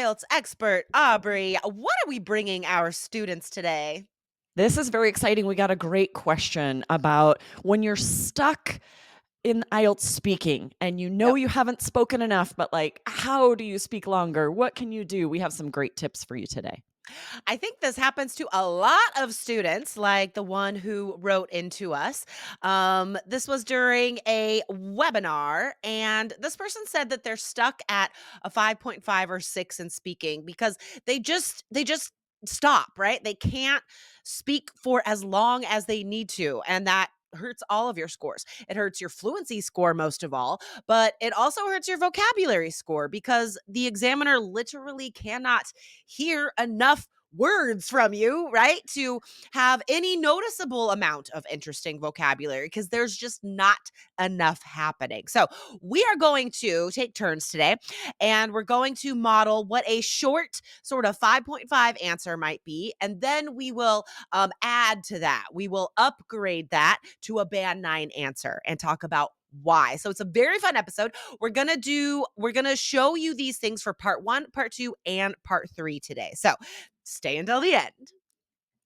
IELTS expert Aubrey. What are we bringing our students today? This is very exciting. We got a great question about when you're stuck in IELTS speaking and you know Yep. you haven't spoken enough, but like, how do you speak longer? What can you do? We have some great tips for you today. I think this happens to a lot of students, like the one who wrote into us. This was during a webinar, and this person said that they're stuck at a 5.5 or 6 in speaking because they just stop, right? They can't speak for as long as they need to, and that hurts all of your scores. It hurts your fluency score most of all, but it also hurts your vocabulary score because the examiner literally cannot hear enough words from you, right? To have any noticeable amount of interesting vocabulary because there's just not enough happening. So, we are going to take turns today and we're going to model what a short sort of 5.5 answer might be. And then we will add to that. We will upgrade that to a band 9 answer and talk about why. So it's a very fun episode. We're going to show you these things for part 1, part 2 and part 3 today. So, stay until the end.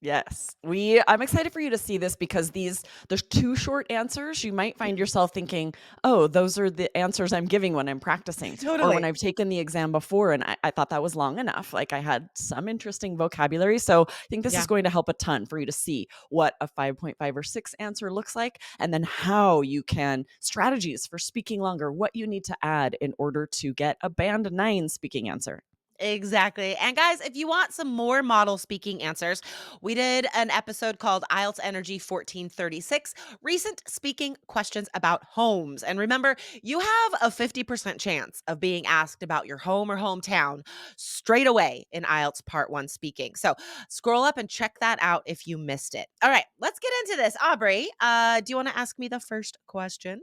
Yes. I'm excited for you to see this because there's two short answers. You might find Mhm. yourself thinking, "Oh, those are the answers I'm giving when I'm practicing." Or when Totally. I've taken the exam before and I thought that was long enough. Like I had some interesting vocabulary. So I think this is Yeah. going to help a ton for you to see what a 5.5 or 6 answer looks like and then how you can strategies for speaking longer, what you need to add in order to get a band 9 speaking answer. Exactly. And guys, if you want some more model speaking answers, we did an episode called IELTS Energy 1436 Recent Speaking Questions about Homes. And remember, you have a 50% chance of being asked about your home or hometown straight away in IELTS Part 1 speaking. So scroll up and check that out if you missed it. All right, let's get into this. Aubrey, do you want to ask me the first question?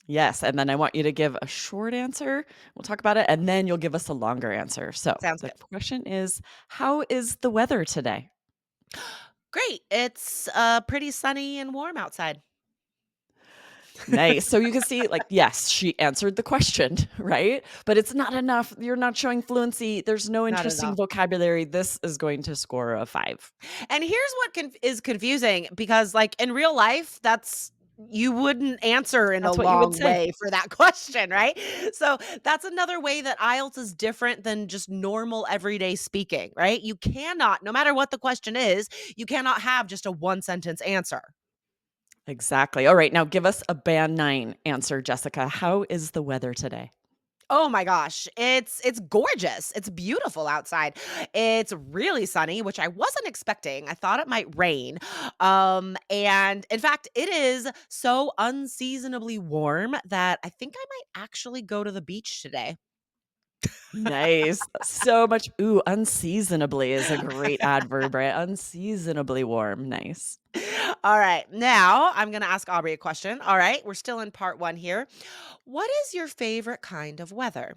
Yes, and then I want you to give a short answer. We'll talk about it, and then you'll give us a longer answer. So Sounds the good. question is, how is the weather today? Great. It's pretty sunny and warm outside. Nice. So you can see, like, yes, she answered the question, right? But it's not enough. You're not showing fluency. There's no Not interesting enough. vocabulary. This is going to score a 5. And here's what is confusing because, like, in real life, that's you wouldn't answer in a That's what you would long say. way for that question, right? So that's another way that IELTS is different than just normal everyday speaking, right? You cannot, no matter what the question is, you cannot have just a one sentence answer. Exactly. All right. Now give us a band 9 answer, Jessica. How is the weather today? Oh my gosh, it's gorgeous. It's beautiful outside. It's really sunny, which I wasn't expecting. I thought it might rain. And in fact, it is so unseasonably warm that I think I might actually go to the beach today. Nice. So much unseasonably is a great adverb, right? Unseasonably warm. Nice. All right. Now, I'm going to ask Aubrey a question. All right, we're still in part 1 here. What is your favorite kind of weather?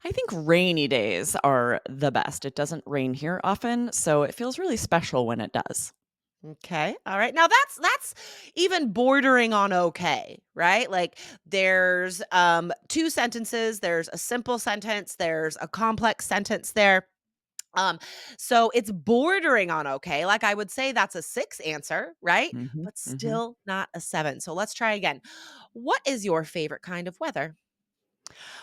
I think rainy days are the best. It doesn't rain here often, so it feels really special when it does. Okay. All right. Now that's even bordering on okay, right? Like there's two sentences, there's a simple sentence, there's a complex sentence there. Um so it's bordering on okay. Like I would say that's a 6 answer, right? Mhm, But mhm. still not a 7. So let's try again. What is your favorite kind of weather?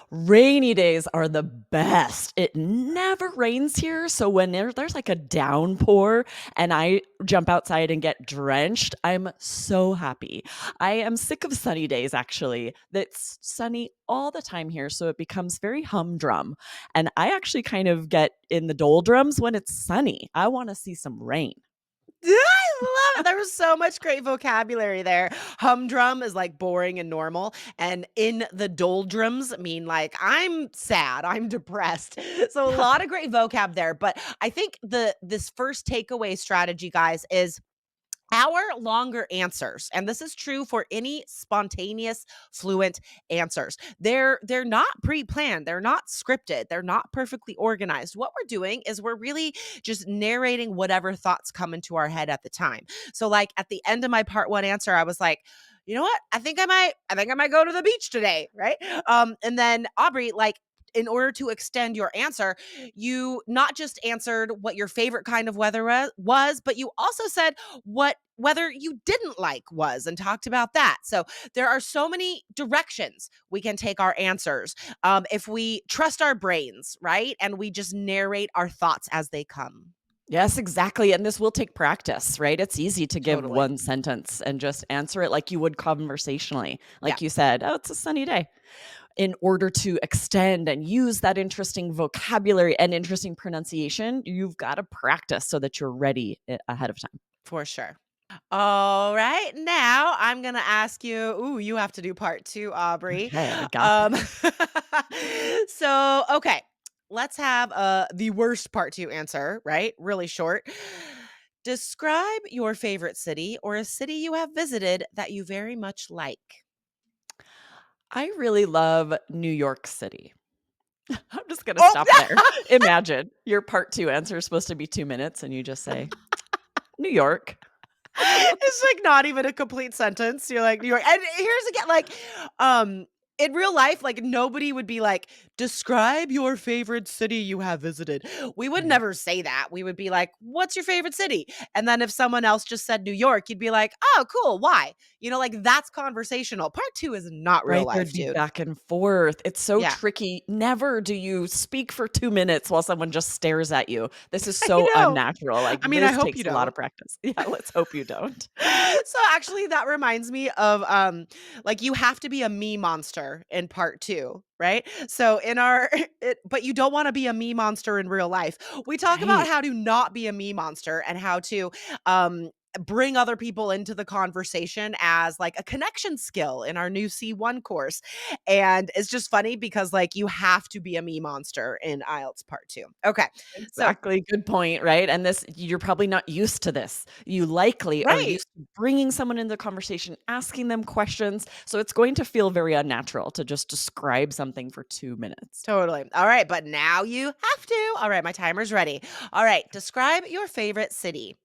Rainy days are the best. It never rains here, so when there's like a downpour and I jump outside and get drenched, I'm so happy. I am sick of sunny days actually. It's sunny all the time here, so it becomes very humdrum. And I actually kind of get in the doldrums when it's sunny. I want to see some rain. I love it. There was so much great vocabulary there. Humdrum is like boring and normal, and in the doldrums mean like I'm sad, I'm depressed. So a lot of great vocab there. But I think this first takeaway strategy, guys, is our longer answers, and this is true for any spontaneous fluent answers, they're not pre-planned, they're not scripted, they're not perfectly organized. What we're doing is we're really just narrating whatever thoughts come into our head at the time. So like at the end of my part 1 answer, I was like, you know what, I think I might go to the beach today, right? And then Aubrey, like, in order to extend your answer, you not just answered what your favorite kind of weather was, but you also said what weather you didn't like was and talked about that. So there are so many directions we can take our answers if we trust our brains, right? And we just narrate our thoughts as they come. Yes, exactly, and this will take practice, right? It's easy to give Totally. one sentence and just answer it like you would conversationally. Yeah, Like you said, "Oh, it's a sunny day." In order to extend and use that interesting vocabulary and interesting pronunciation, you've gotta practice so that you're ready ahead of time. for sure. All right. Now I'm going to ask you. Ooh, you have to do part two, Aubrey. Okay, I got Um, this. okay. Let's have the worst part two answer, right? Really short. Describe your favorite city or a city you have visited that you very much like. I really love New York City. I'm just gonna Oh, stop there. Imagine your part 2 answer is supposed to be 2 minutes and you just say, "New York." it's like not even a complete sentence. You're like New York. And here's again, like, um, in real life, like nobody would be like, describe your favorite city you have visited. We would Right. never say that. We would be like, what's your favorite city? And then if someone else just said New York, you'd be like, oh, cool. Why? Like that's conversational. Part two is not real Right, life, there'd be dude. back and forth. It's so Yeah. tricky. Never do you speak for 2 minutes while someone just stares at you. This is I so know. unnatural, like, I mean, I this hope you takes a lot of don't. practice. Yeah, let's hope you don't. So actually that reminds me of like you have to be a me monster in part 2, right? So in our but you don't want to be a me monster in real life. We talk about Right. how to not be a me monster and how to bring other people into the conversation as like a connection skill in our new C1 course. And it's just funny because like you have to be a me monster in IELTS part 2. Okay. So, Exactly, good point, right? And this you're probably not used to this. You likely are right. used to bringing someone into the conversation, asking them questions, so it's going to feel very unnatural to just describe something for 2 minutes. Totally. All right, but now you have to. All right, my timer's ready. All right, describe your favorite city.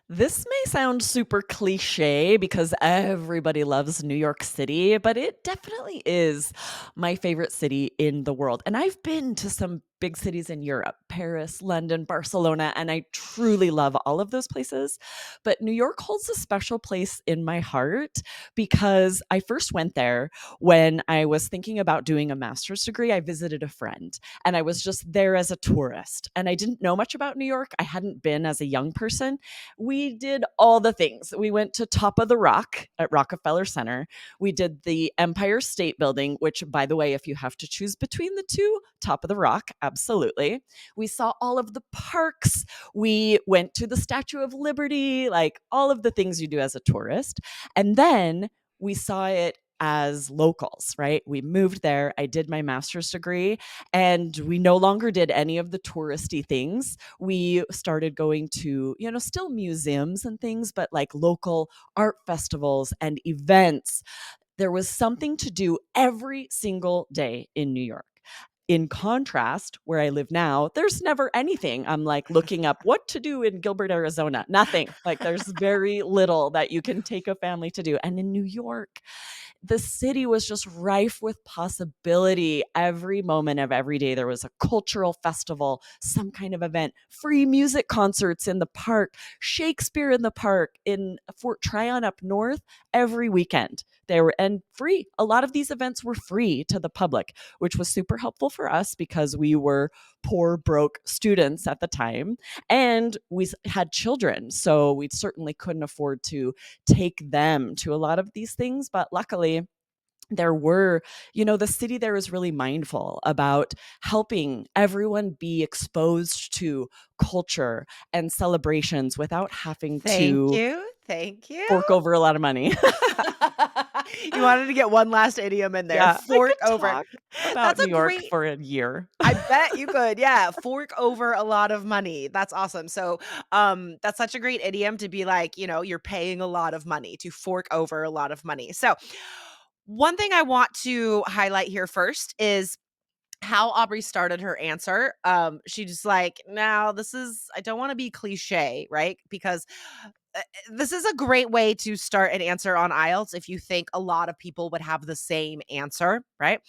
This may sound super cliche because everybody loves New York City, but it definitely is my favorite city in the world. And I've been to some big cities in Europe, Paris, London, Barcelona, and I truly love all of those places. But New York holds a special place in my heart because I first went there when I was thinking about doing a master's degree. I visited a friend and I was just there as a tourist. And I didn't know much about New York. I hadn't been as a young person. We did all the things. We went to Top of the Rock at Rockefeller Center. We did the Empire State Building, which, by the way, if you have to choose between the two, Top of the Rock, absolutely. We saw all of the parks. We went to the Statue of Liberty, like all of the things you do as a tourist. And then we saw it as locals, right? We moved there. I did my master's degree, and we no longer did any of the touristy things. We started going to, still museums and things, but like local art festivals and events. There was something to do every single day in New York. In contrast, where I live now, there's never anything. I'm like looking up what to do in Gilbert, Arizona. Nothing. Like there's very little that you can take a family to do. And in New York, the city was just rife with possibility. Every moment of every day, there was a cultural festival, some kind of event, free music concerts in the park, Shakespeare in the park, in Fort Tryon up north every weekend. They were and free. A lot of these events were free to the public, which was super helpful for us because we were poor, broke students at the time. And we had children. So we certainly couldn't afford to take them to a lot of these things. But luckily, there were, the city there is really mindful about helping everyone be exposed to culture and celebrations without having Thank to you. Thank you. fork over a lot of money. You wanted to get one last idiom in there. Yeah, I Fork could over. talk about That's New a York great for a year. I bet you could. Yeah, fork over a lot of money. That's awesome. So, that's such a great idiom to be like, you're paying a lot of money, to fork over a lot of money. So, one thing I want to highlight here first is how Aubrey started her answer. She just like, now this is I don't want to be cliche, right? Because this is a great way to start an answer on IELTS if you think a lot of people would have the same answer, right?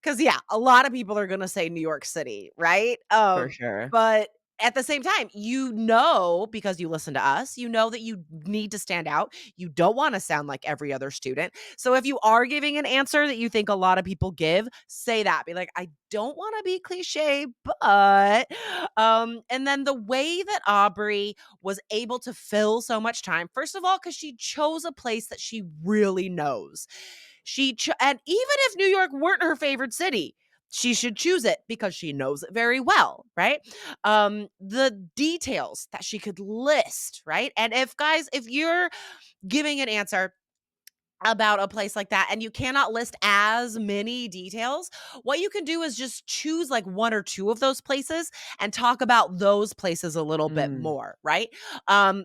'Cause, yeah, a lot of people are gonna say New York City, right? For sure. But at the same time, you know, because you listen to us, you know that you need to stand out. You don't wanna sound like every other student. So if you are giving an answer that you think a lot of people give, say that. Be like, "I don't wanna be cliche, but" and then the way that Aubrey was able to fill so much time, first of all, because she chose a place that she really knows. And even if New York weren't her favorite city, she should choose it because she knows it very well, right? The details that she could list, right? And if you're giving an answer about a place like that and you cannot list as many details, what you can do is just choose like one or two of those places and talk about those places a little bit Mm. more, right?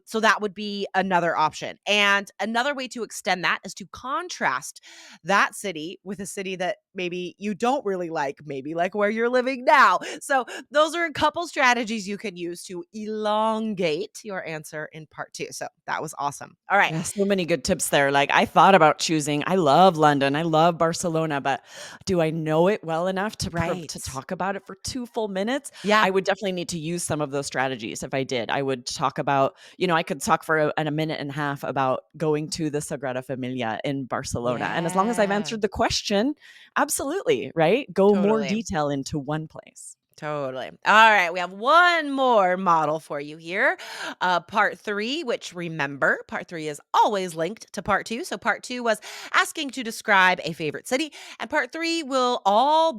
So that would be another option. And another way to extend that is to contrast that city with a city that maybe you don't really like, maybe like where you're living now. So those are a couple strategies you can use to elongate your answer in part two. So that was awesome. All right. Yeah, so many good tips there. Like, I thought about choosing I love London, I love Barcelona, but do I know it well enough to Right. talk about it for 2 full minutes? Yeah. I would definitely need to use some of those strategies if I did. I would talk about I could talk for a minute and a half about going to the Sagrada Familia in Barcelona, and as long as I've Yeah. answered the question, absolutely, right? Go more Totally. detail into one place. Totally. All right. We have one more model for you here. Part three, which remember, part three is always linked to part two. So part two was asking to describe a favorite city. And part three all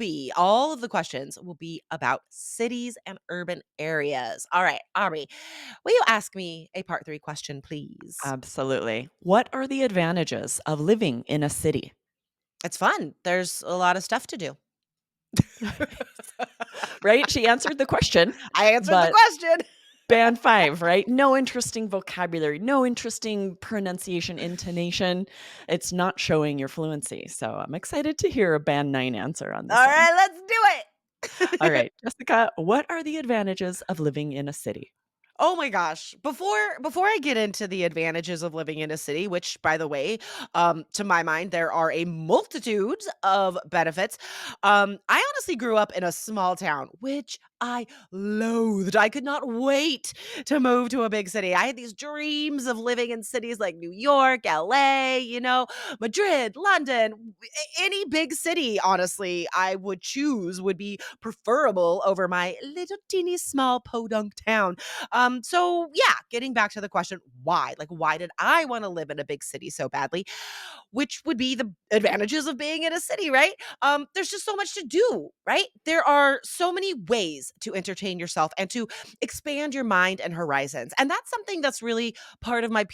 of the questions will be about cities and urban areas. All right. Aubrey, will you ask me a part three question, please? Absolutely. What are the advantages of living in a city? It's fun. There's a lot of stuff to do. Right? She answered the question, I answered the but question. band 5, right? No interesting vocabulary, no interesting pronunciation, intonation. It's not showing your fluency. So I'm excited to hear a band 9 answer on All this one. right, let's do All it. right, Jessica, what are the advantages of living in a city? Oh my gosh. Before I get into the advantages of living in a city, which by the way, to my mind there are a multitude of benefits. I honestly grew up in a small town, which I loathed. I could not wait to move to a big city. I had these dreams of living in cities like New York, LA, Madrid, London, any big city, honestly, I would choose would be preferable over my little teeny small podunk town. So yeah, getting back to the question, why? Like, why did I want to live in a big city so badly? Which would be the advantages of being in a city, right? There's just so much to do, right? There are so many ways to entertain yourself and to expand your mind and horizons. And that's something that's really part of my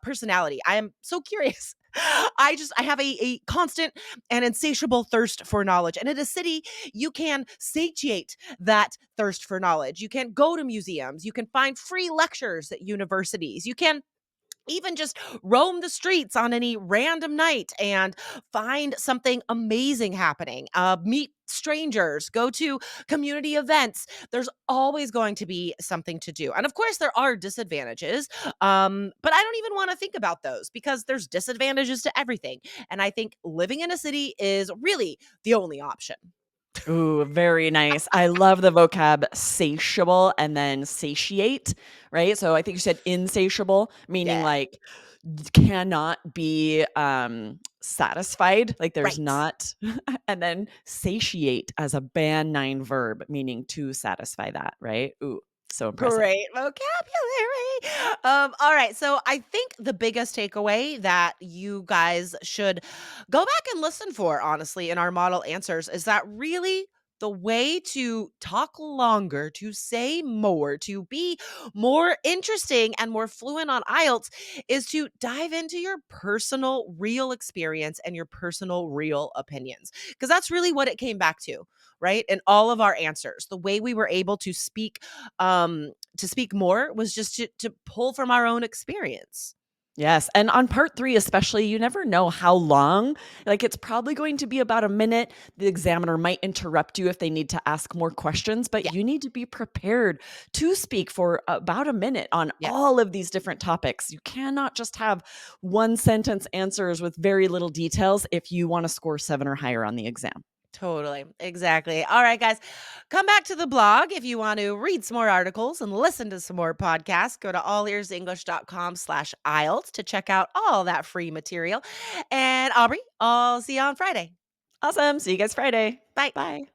personality. I am so curious. I have a constant and insatiable thirst for knowledge. And in a city, you can satiate that thirst for knowledge. You can go to museums, you can find free lectures at universities, you can even just roam the streets on any random night and find something amazing happening. Meet strangers, go to community events. There's always going to be something to do. And of course, there are disadvantages, but I don't even want to think about those because there's disadvantages to everything. And I think living in a city is really the only option. Ooh, very nice. I love the vocab satiable and then satiate, right? So I think you said insatiable, meaning Yeah. like cannot be satisfied, like there's Right. not and then satiate as a band 9 verb, meaning to satisfy that, right? Ooh, so impressive. Great vocabulary. All right. So I think the biggest takeaway that you guys should go back and listen for, honestly, in our model answers is that really the way to talk longer, to say more, to be more interesting and more fluent on IELTS is to dive into your personal, real experience and your personal, real opinions. Because that's really what it came back to, right? In all of our answers, the way we were able to speak more was just to pull from our own experience. Yes, and on part 3 especially, you never know how long, like, it's probably going to be about a minute. The examiner might interrupt you if they need to ask more questions, but Yeah. you need to be prepared to speak for about a minute on Yep. all of these different topics. You cannot just have one sentence answers with very little details if you wanna score 7 or higher on the exam. Totally. Exactly. All right, guys. Come back to the blog if you want to read some more articles and listen to some more podcasts. Go to allearsenglish.com/IELTS to check out all that free material. And Aubrey, I'll see you on Friday. Awesome. See you guys Friday. Bye. Bye.